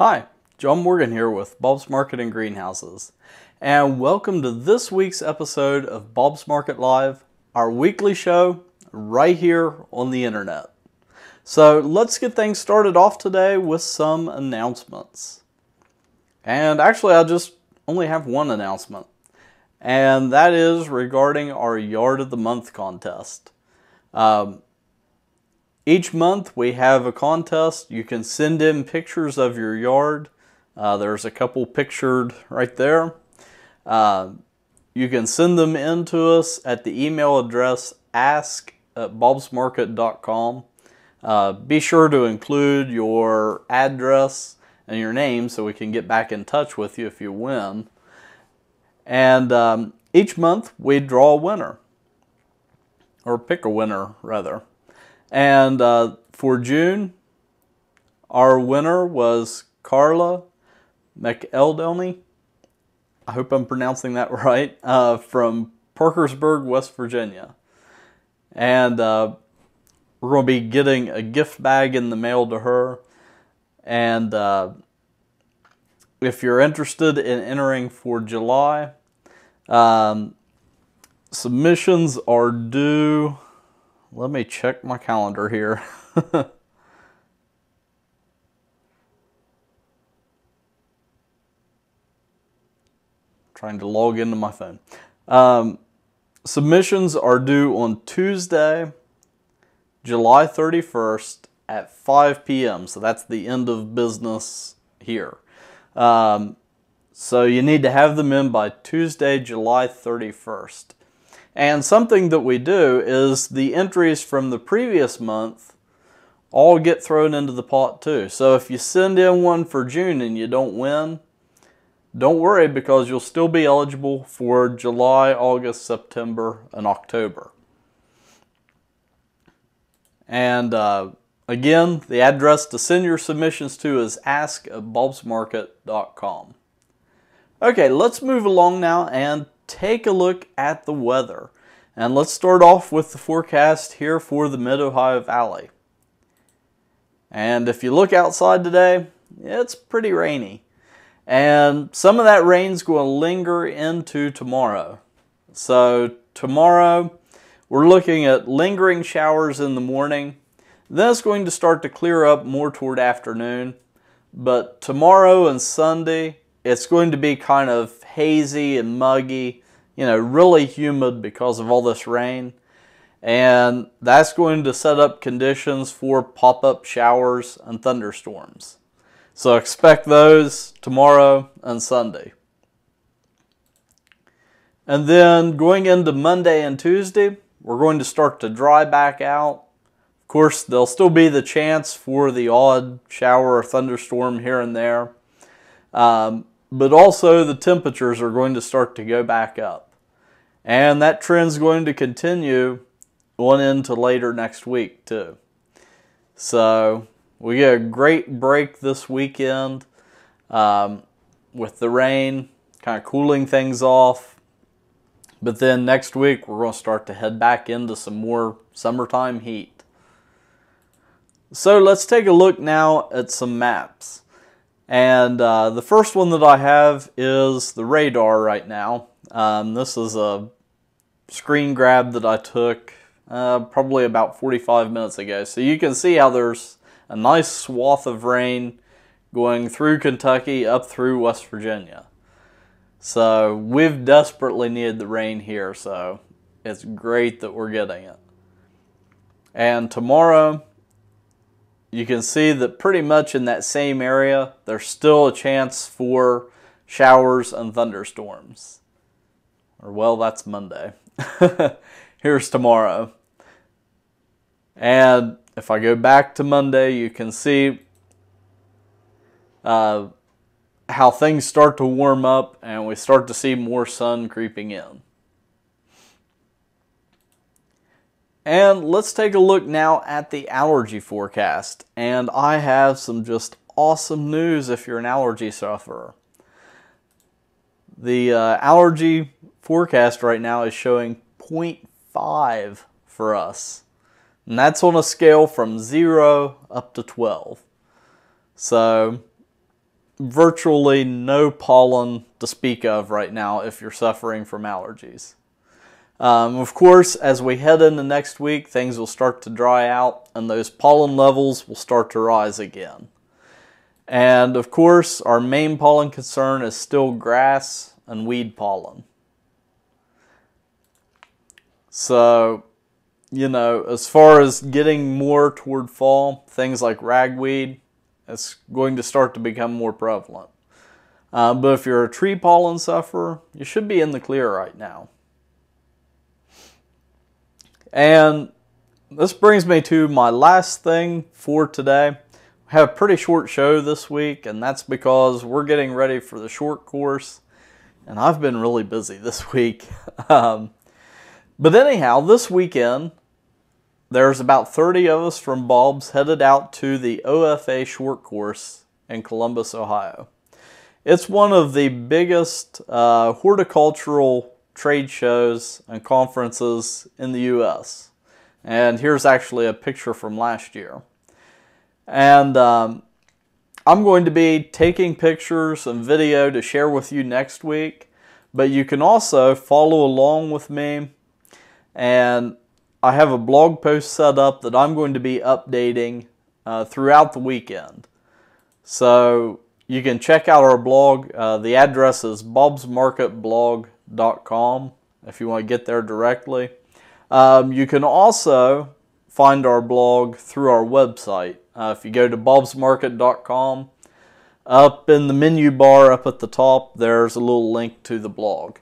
Hi, John Morgan here with Bob's Market and Greenhouses, and welcome to this week's episode of Bob's Market Live, our weekly show right here on the internet. So let's get things started off today with some announcements. And actually I just only have one announcement, and that is regarding our Yard of the Month contest. Each month we have a contest. You can send in pictures of your yard. There's a couple pictured right there. You can send them in to us at the email address ask@bobsmarket.com. Be sure to include your address and your name so we can get back in touch with you if you win. And each month we draw a winner, or pick a winner rather. And for June, our winner was Carla McEldelny. I hope I'm pronouncing that right, from Parkersburg, West Virginia. And we're going to be getting a gift bag in the mail to her. And if you're interested in entering for July, submissions are due. Let me check my calendar here. Trying to log into my phone. Submissions are due on Tuesday, July 31st at 5 p.m. So that's the end of business here. So you need to have them in by Tuesday, July 31st. And something that we do is the entries from the previous month all get thrown into the pot too. So if you send in one for June and you don't win, don't worry, because you'll still be eligible for July, August, September, and October. And again, the address to send your submissions to is ask@bobsmarket.com. Okay, let's move along now and take a look at the weather. And let's start off with the forecast here for the Mid-Ohio Valley. And if you look outside today, it's pretty rainy. And some of that rain's going to linger into tomorrow. So tomorrow, we're looking at lingering showers in the morning. Then it's going to start to clear up more toward afternoon. But tomorrow and Sunday, it's going to be kind of hazy and muggy, really humid because of all this rain. And that's going to set up conditions for pop-up showers and thunderstorms. So expect those tomorrow and Sunday. And then going into Monday and Tuesday, we're going to start to dry back out. Of course, there'll still be the chance for the odd shower or thunderstorm here and there. But also the temperatures are going to start to go back up. And that trend's going to continue on into later next week too. So we get a great break this weekend with the rain kind of cooling things off. But then next week we're going to start to head back into some more summertime heat. So let's take a look now at some maps. And the first one that I have is the radar right now. This is a screen grab that I took probably about 45 minutes ago. So you can see how there's a nice swath of rain going through Kentucky up through West Virginia. So we've desperately needed the rain here, so it's great that we're getting it. And tomorrow, you can see that pretty much in that same area, there's still a chance for showers and thunderstorms. Or, well, that's Monday. Here's tomorrow. And if I go back to Monday, you can see how things start to warm up and we start to see more sun creeping in. And let's take a look now at the allergy forecast. And I have some just awesome news if you're an allergy sufferer. The allergy forecast right now is showing 0.5 for us. And that's on a scale from 0 up to 12. So virtually no pollen to speak of right now if you're suffering from allergies. Of course, as we head into next week, things will start to dry out and those pollen levels will start to rise again. And of course, our main pollen concern is still grass and weed pollen. So, you know, as far as getting more toward fall, things like ragweed, it's going to start to become more prevalent. But if you're a tree pollen sufferer, you should be in the clear right now. And this brings me to my last thing for today. We have a pretty short show this week, and that's because we're getting ready for the short course, and I've been really busy this week. But anyhow, this weekend, there's about 30 of us from Bulbs headed out to the OFA short course in Columbus, Ohio. It's one of the biggest horticultural trade shows and conferences in the U.S. And here's actually a picture from last year. And I'm going to be taking pictures and video to share with you next week, but you can also follow along with me, and I have a blog post set up that I'm going to be updating throughout the weekend. So you can check out our blog. The address is bulbsmarketblog.com if you want to get there directly. You can also find our blog through our website. If you go to bulbsmarket.com, up in the menu bar up at the top, there's a little link to the blog.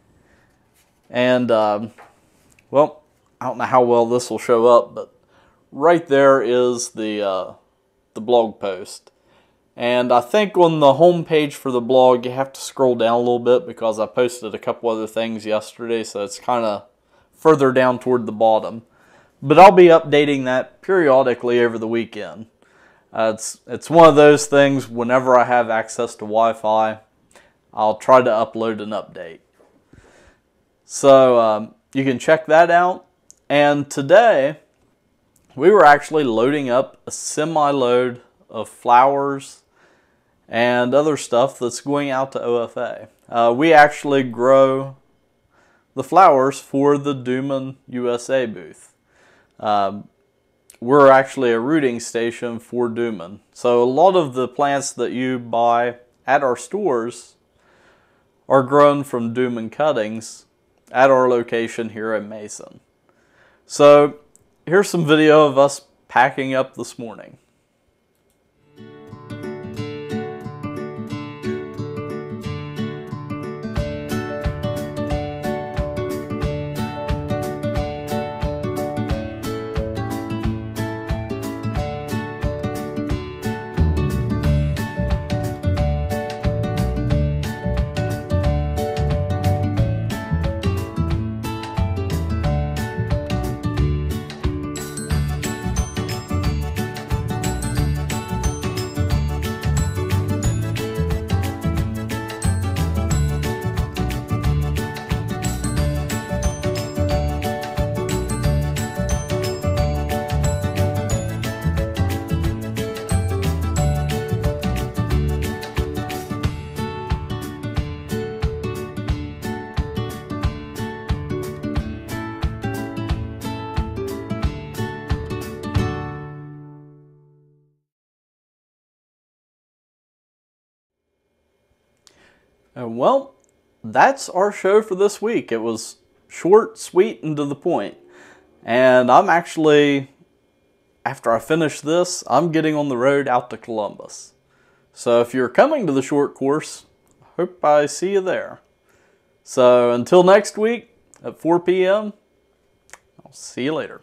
And, well, I don't know how well this will show up, but right there is the blog post. And I think on the home page for the blog, you have to scroll down a little bit because I posted a couple other things yesterday, so it's kind of further down toward the bottom. But I'll be updating that periodically over the weekend. It's one of those things, whenever I have access to Wi-Fi, I'll try to upload an update. So you can check that out. And today, we were actually loading up a semi-load of flowers and other stuff that's going out to OFA. We actually grow the flowers for the Dooman USA booth. We're actually a rooting station for Dooman. So a lot of the plants that you buy at our stores are grown from Dooman cuttings at our location here in Mason. So here's some video of us packing up this morning. Well, that's our show for this week. It was short, sweet, and to the point. And I'm actually, after I finish this, I'm getting on the road out to Columbus. So if you're coming to the short course, I hope I see you there. So until next week at 4 p.m., I'll see you later.